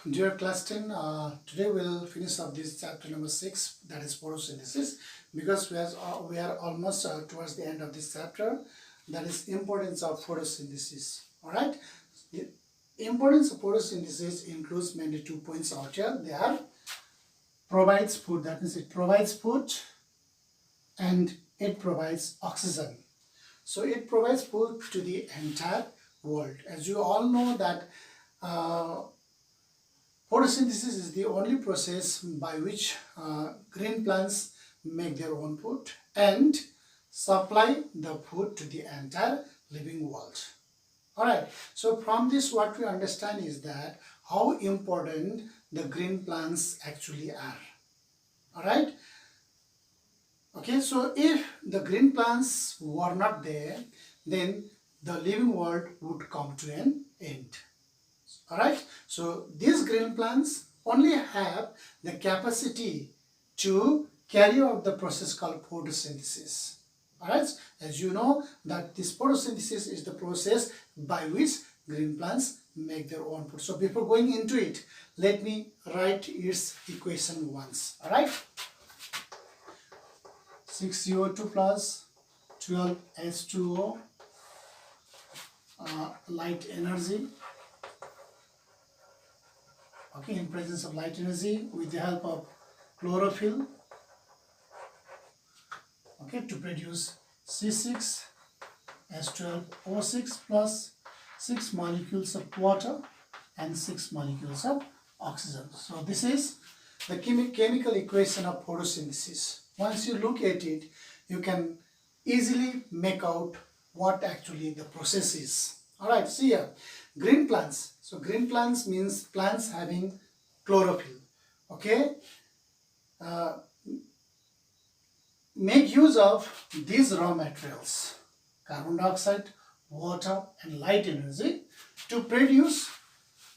Dear class 10, today we'll finish up this chapter number 6, that is photosynthesis, because we are almost towards the end of this chapter, that is importance of photosynthesis. Alright, the importance of photosynthesis includes mainly 2 points out here. They are provides food, that means it provides food and it provides oxygen. So it provides food to the entire world. As you all know that photosynthesis is the only process by which green plants make their own food and supply the food to the entire living world. Alright, so from this what we understand is that how important the green plants actually are. Alright, okay, so if the green plants were not there, then the living world would come to an end. Alright, so these green plants only have the capacity to carry out the process called photosynthesis. Alright, as you know that this photosynthesis is the process by which green plants make their own food. So before going into it, let me write its equation once. Alright, 6CO2 plus 12H2O, light energy. Okay, in presence of light energy with the help of chlorophyll, okay, to produce C6H12O6 plus 6 molecules of water and 6 molecules of oxygen. So this is the chemical equation of photosynthesis. Once you look at it, you can easily make out what actually the process is. Alright, see here, green plants. So green plants means plants having chlorophyll. Okay, make use of these raw materials, carbon dioxide, water and light energy to produce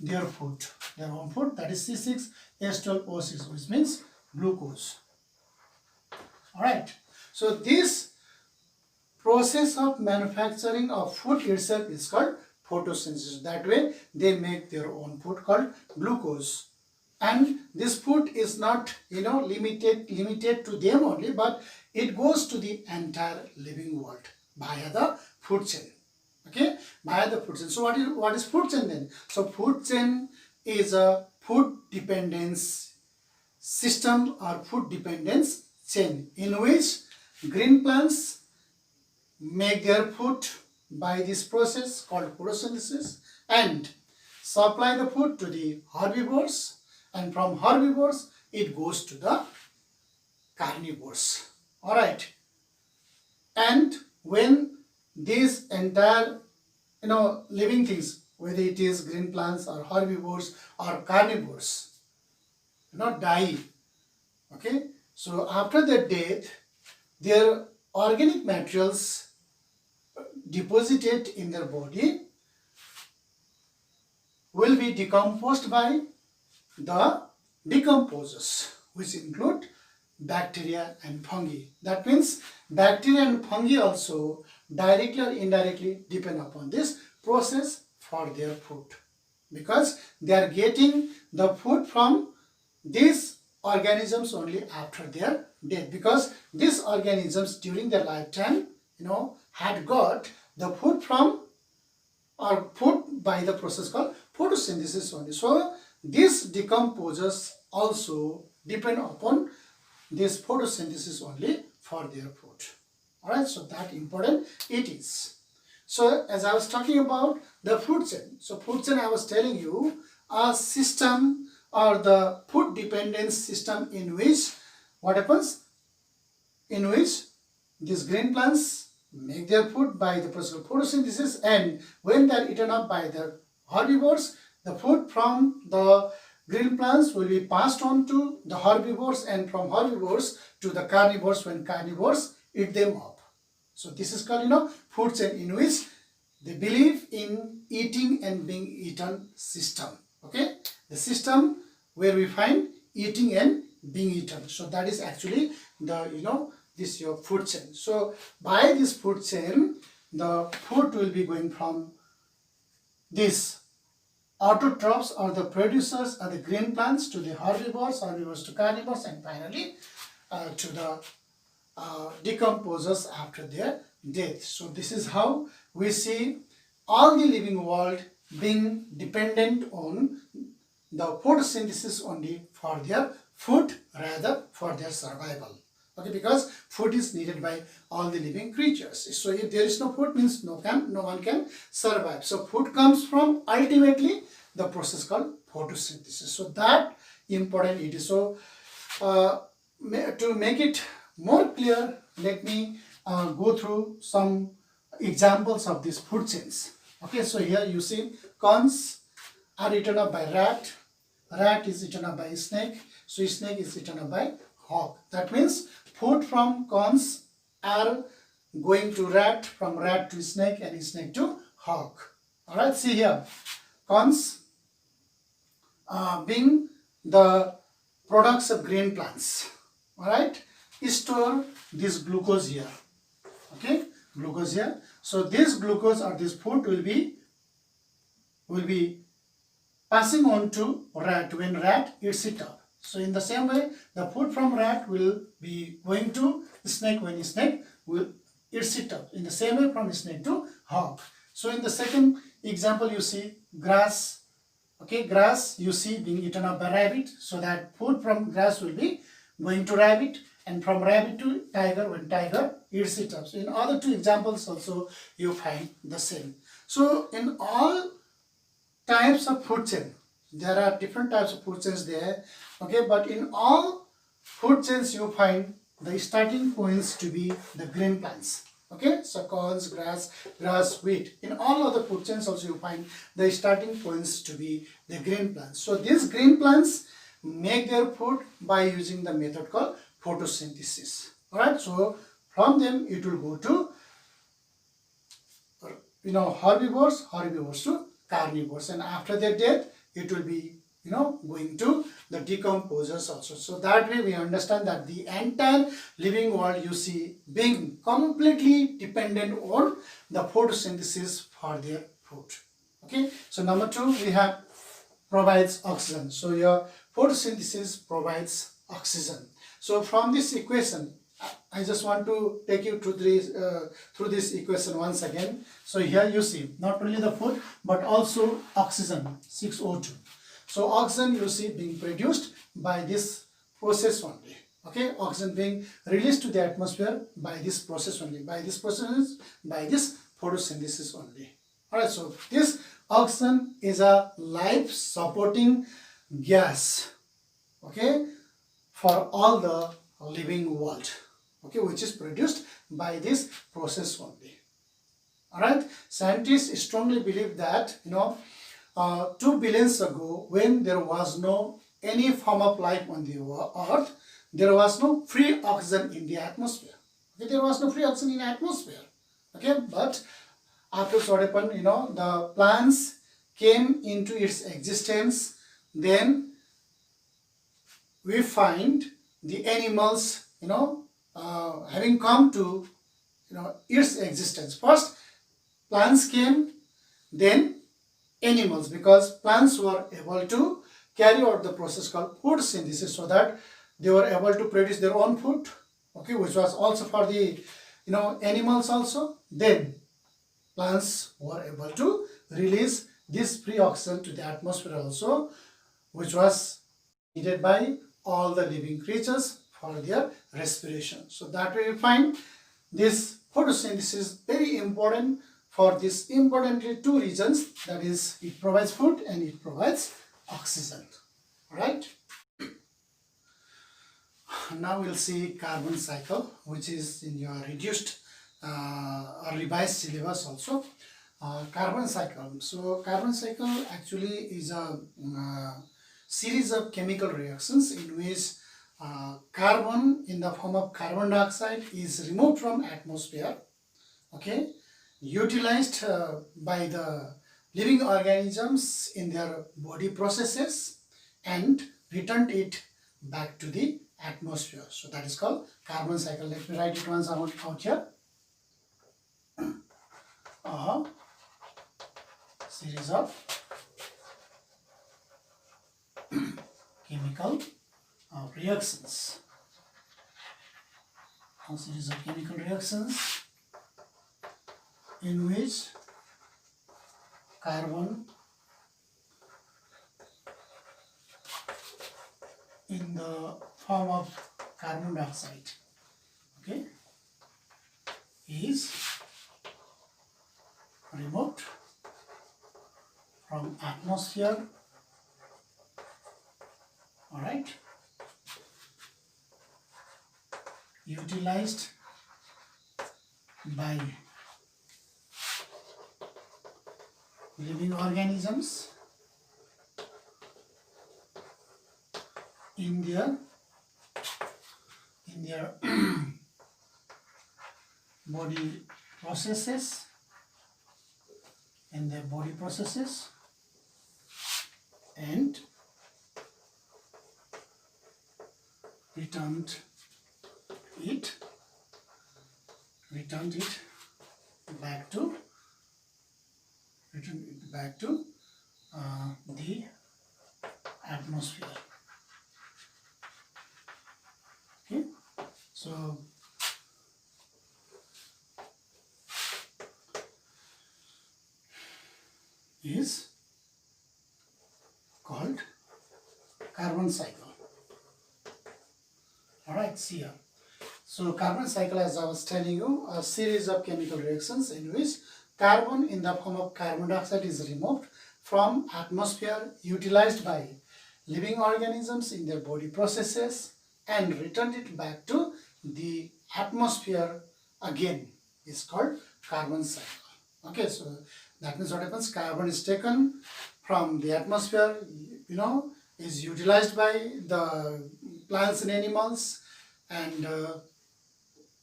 their food, their own food, that is C6H12O6, which means glucose. Alright, so this process of manufacturing of food itself is called photosynthesis. That way they make their own food called glucose, and this food is not limited to them only, but it goes to the entire living world via the food chain. Okay, via the food chain. So what is food chain then? So food chain is a food dependence system or food dependence chain in which green plants make their food by this process called photosynthesis and supply the food to the herbivores, and from herbivores it goes to the carnivores. Alright, and when these entire living things, whether it is green plants or herbivores or carnivores, die, okay, so after their death their organic materials deposited in their body will be decomposed by the decomposers, which include bacteria and fungi. That means bacteria and fungi also directly or indirectly depend upon this process for their food, because they are getting the food from these organisms only after their death, because these organisms during their lifetime had got the food from or food by the process called photosynthesis only. So these decomposers also depend upon this photosynthesis only for their food. Alright, so that important it is. So as I was talking about the food chain, so food chain I was telling you a system or the food dependence system in which what happens, in which these green plants make their food by the process of photosynthesis, and when they are eaten up by the herbivores, the food from the green plants will be passed on to the herbivores, and from herbivores to the carnivores when carnivores eat them up. So this is called food chain in which they believe in eating and being eaten system. Okay, the system where we find eating and being eaten. So that is actually the this your food chain. So by this food chain, the food will be going from this autotrophs or the producers are the green plants to the herbivores, herbivores to carnivores, and finally to the decomposers after their death. So this is how we see all the living world being dependent on the photosynthesis only for their food, rather for their survival. Okay, because food is needed by all the living creatures. So if there is no food, means no one can survive. So food comes from ultimately the process called photosynthesis. So that important it is. So to make it more clear, let me go through some examples of these food chains. Okay, so here you see corns are eaten up by rat, rat is eaten up by snake, so snake is eaten up by hawk. That means food from corns are going to rat, from rat to snake, and snake to hawk. Alright, see here, corns being the products of green plants. Alright, store this glucose here. Okay, glucose here. So this glucose or this food will be passing on to rat when rat eats it up. So in the same way, the food from rat will be going to snake when snake will eats it up. In the same way, from snake to hawk. So in the second example, you see grass. Okay, grass you see being eaten up by rabbit. So that food from grass will be going to rabbit, and from rabbit to tiger when tiger eats it up. So in other two examples also you find the same. So in all types of food chain, there are different types of food chains there. Okay, but in all food chains you find the starting points to be the green plants. Okay, so corns, grass, wheat. In all other food chains also you find the starting points to be the green plants. So these green plants make their food by using the method called photosynthesis. Alright, so from them it will go to herbivores to carnivores, and after their death it will be going to the decomposers also. So that way we understand that the entire living world you see being completely dependent on the photosynthesis for their food. Okay, so number 2 we have provides oxygen. So your photosynthesis provides oxygen. So from this equation, I just want to take you through this equation once again. So here you see not only the food but also oxygen, 6O2. So oxygen you see being produced by this process only. Okay, oxygen being released to the atmosphere by this process only, by this photosynthesis only. Alright, so this oxygen is a life supporting gas, okay, for all the living world, okay, which is produced by this process only. Alright, scientists strongly believe that 2 billion ago, when there was no any form of life on the earth, there was no free oxygen in the atmosphere. Okay, there was no free oxygen in the atmosphere. Okay, but after what happened, the plants came into its existence, then we find the animals having come to its existence. First plants came, then animals, because plants were able to carry out the process called photosynthesis, so that they were able to produce their own food, okay, which was also for the animals also. Then plants were able to release this free oxygen to the atmosphere also, which was needed by all the living creatures for their respiration. So that way we find this photosynthesis very important for this importantly 2 reasons, that is it provides food and it provides oxygen. Alright, now we'll see carbon cycle, which is in your reduced or revised syllabus also. Carbon cycle. So carbon cycle actually is a series of chemical reactions in which carbon in the form of carbon dioxide is removed from atmosphere, okay, utilized by the living organisms in their body processes and returned it back to the atmosphere. So that is called carbon cycle. Let me write it once out here. Series of chemical reactions. A series of chemical reactions in which carbon in the form of carbon dioxide, okay, is removed from atmosphere, all right, utilized by living organisms in their body processes, and returned it back to the atmosphere. Okay, so is called carbon cycle. All right, see here. So carbon cycle, as I was telling you, a series of chemical reactions in which carbon in the form of carbon dioxide is removed from atmosphere, utilized by living organisms in their body processes, and returned it back to the atmosphere again, is called carbon cycle. Okay, so that means what happens, carbon is taken from the atmosphere, is utilized by the plants and animals, and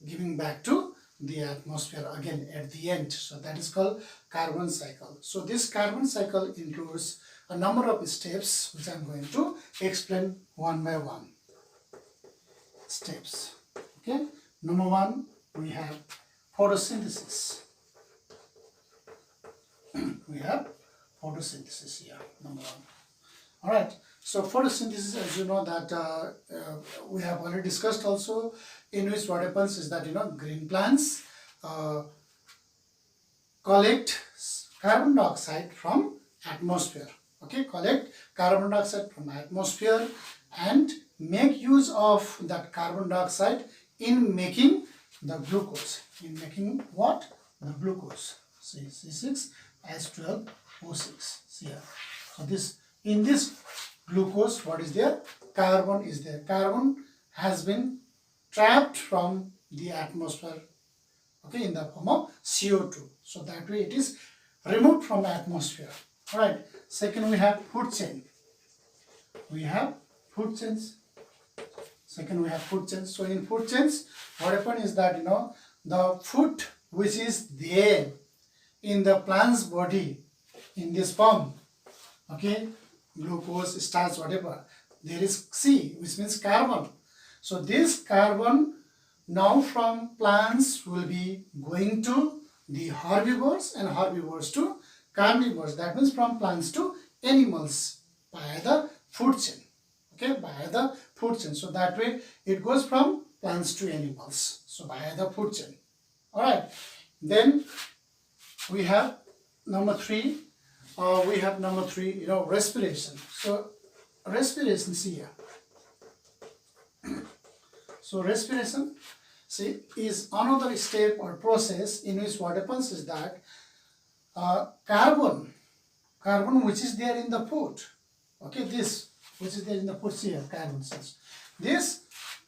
giving back to the atmosphere again at the end. So that is called carbon cycle. So this carbon cycle includes a number of steps which I am going to explain one by one. Steps. Okay. Number one, we have photosynthesis. We have photosynthesis here, number one. All right. So photosynthesis, as you know, that we have already discussed also, in which what happens is that green plants collect carbon dioxide from atmosphere. Okay, collect carbon dioxide from atmosphere and make use of that carbon dioxide in making the glucose. In making what? The glucose. See, C6H12O6. See here. So in this glucose, what is there? Carbon is there. Carbon has been trapped from the atmosphere, okay, in the form of CO2. So that way it is removed from the atmosphere. All right. Second, we have food chain. We have food chains. Second, we have food chains. So in food chains, what happens is that the food which is there in the plant's body in this form, okay, glucose, starch, whatever, there is C, which means carbon. So this carbon now from plants will be going to the herbivores, and herbivores to carnivores. That means from plants to animals by the food chain. Okay, by the food chain. So that way it goes from plants to animals. So by the food chain. All right. Then we have number three. Respiration. So respiration, see here. So respiration, see, is another step or process in which what happens is that carbon which is there in the food, okay, this which is there in the food, see here, carbon cells. This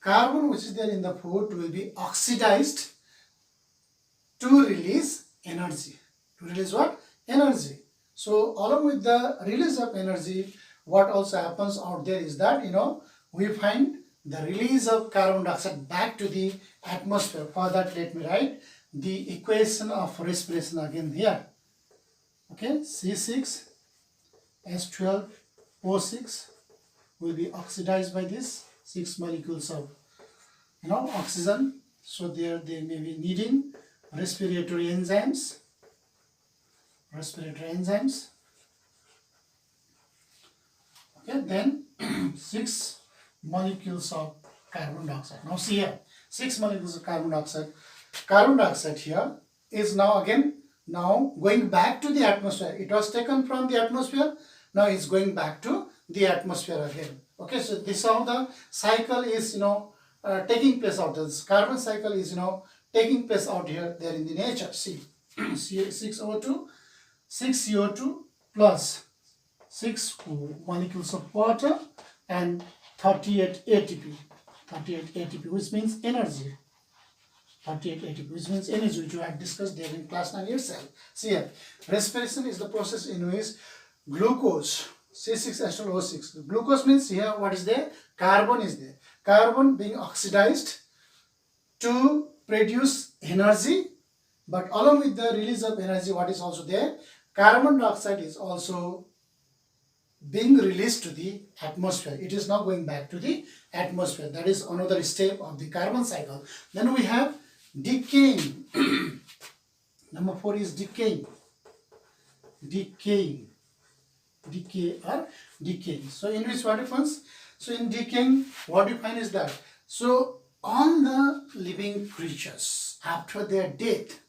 carbon which is there in the food will be oxidized to release energy. To release what? Energy. So along with the release of energy, what also happens out there is that we find the release of carbon dioxide back to the atmosphere. For that, let me write the equation of respiration again here. Okay, C6H12O6 will be oxidized by this 6 molecules of oxygen. So there they may be needing respiratory enzymes. Okay, then 6 molecules of carbon dioxide. Now see here, 6 molecules of carbon dioxide. Carbon dioxide here is now again going back to the atmosphere. It was taken from the atmosphere, now it's going back to the atmosphere again. Okay, so this is how the cycle is taking place out. This carbon cycle is taking place out here there in the nature. See, 6O2, 6 CO2 plus 6 molecules of water and 38 ATP. 38 ATP, which means energy. 38 ATP, which means energy, which we had discussed there in class 9 itself. See here, respiration is the process in which glucose, C6H12O6. Glucose means here what is there? Carbon is there. Carbon being oxidized to produce energy, but along with the release of energy, what is also there? Carbon dioxide is also being released to the atmosphere. It is now going back to the atmosphere. That is another step of the carbon cycle. Then we have decaying. Number 4 is decaying. Decay or decaying. So in which what happens? So in decaying, what you find is that, so all the living creatures after their death,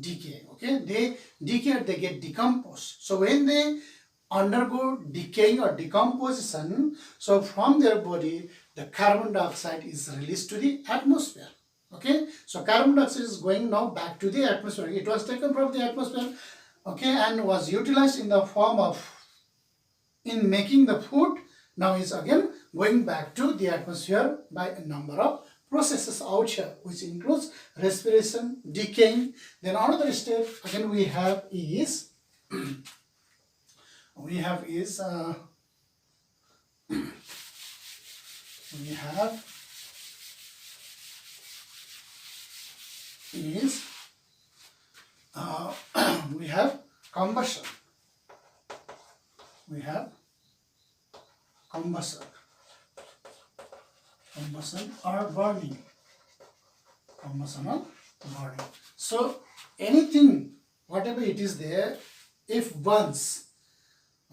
decay, okay, they decay, they get decomposed. So when they undergo decaying or decomposition, so from their body the carbon dioxide is released to the atmosphere. Okay, so carbon dioxide is going now back to the atmosphere. It was taken from the atmosphere, okay, and was utilized in the form of in making the food. Now is again going back to the atmosphere by a number of processes out here, which includes respiration, decaying. Then another step again we have is we have combustion. We have combustion or burning. Combustion or burning. So anything, whatever it is there, if burns,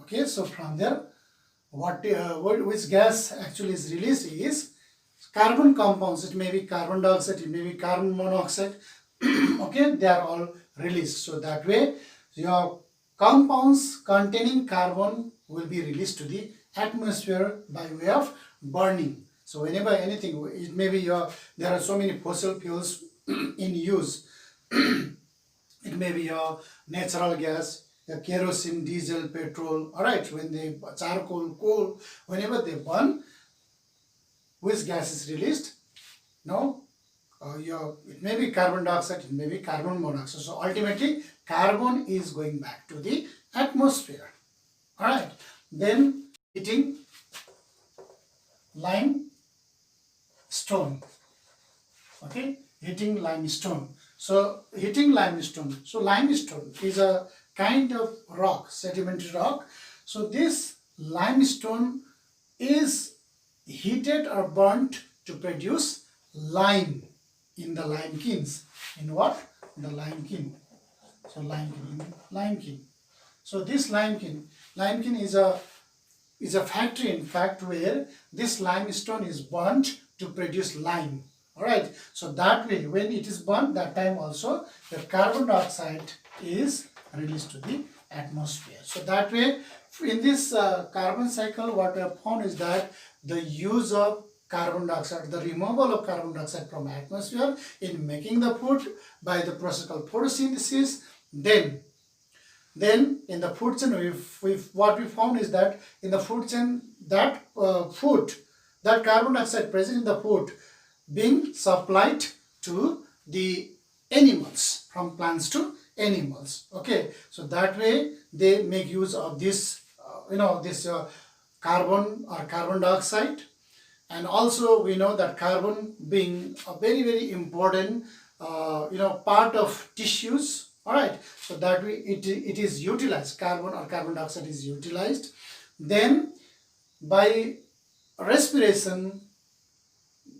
okay, so from there which gas actually is released is carbon compounds. It may be carbon dioxide, it may be carbon monoxide. Okay, they are all released. So that way your compounds containing carbon will be released to the atmosphere by way of burning. So whenever anything, it may be there are so many fossil fuels in use. It may be your natural gas, your kerosene, diesel, petrol. All right, when they charcoal, coal, whenever they burn, which gas is released? No, it may be carbon dioxide, it may be carbon monoxide. So ultimately, carbon is going back to the atmosphere. All right, then heating limestone. Okay, heating limestone. So heating limestone. So limestone is a kind of rock, sedimentary rock. So this limestone is heated or burnt to produce lime in the lime kilns. In what? The lime kiln. So lime kiln. So this lime kiln is a factory, in fact, where this limestone is burnt to produce lime. All right. So that way, when it is burnt, that time also the carbon dioxide is released to the atmosphere. So that way, in this carbon cycle, what we have found is that the use of carbon dioxide, the removal of carbon dioxide from atmosphere in making the food by the process called photosynthesis. Then in the food chain, what we found is that in the food chain, that that carbon dioxide present in the food being supplied to the animals, from plants to animals. Okay, so that way they make use of this carbon or carbon dioxide. And also we know that carbon being a very, very important part of tissues. All right, so that way it is utilized, carbon or carbon dioxide is utilized. Then by respiration,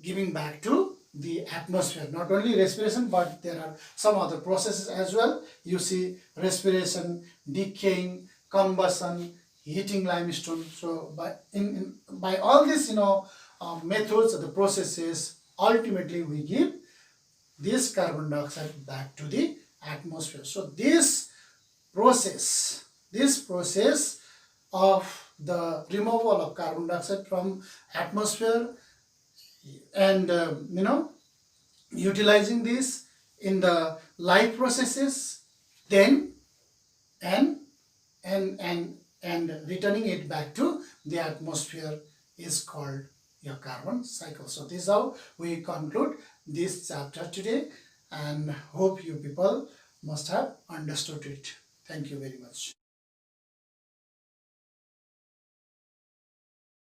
giving back to the atmosphere. Not only respiration, but there are some other processes as well. You see respiration, decaying, combustion, heating limestone. So by all these methods or the processes, ultimately we give this carbon dioxide back to the atmosphere. So this process of the removal of carbon dioxide from atmosphere and utilizing this in the life processes, then and returning it back to the atmosphere is called your carbon cycle. So this is how we conclude this chapter today, and hope you people must have understood it. Thank you very much.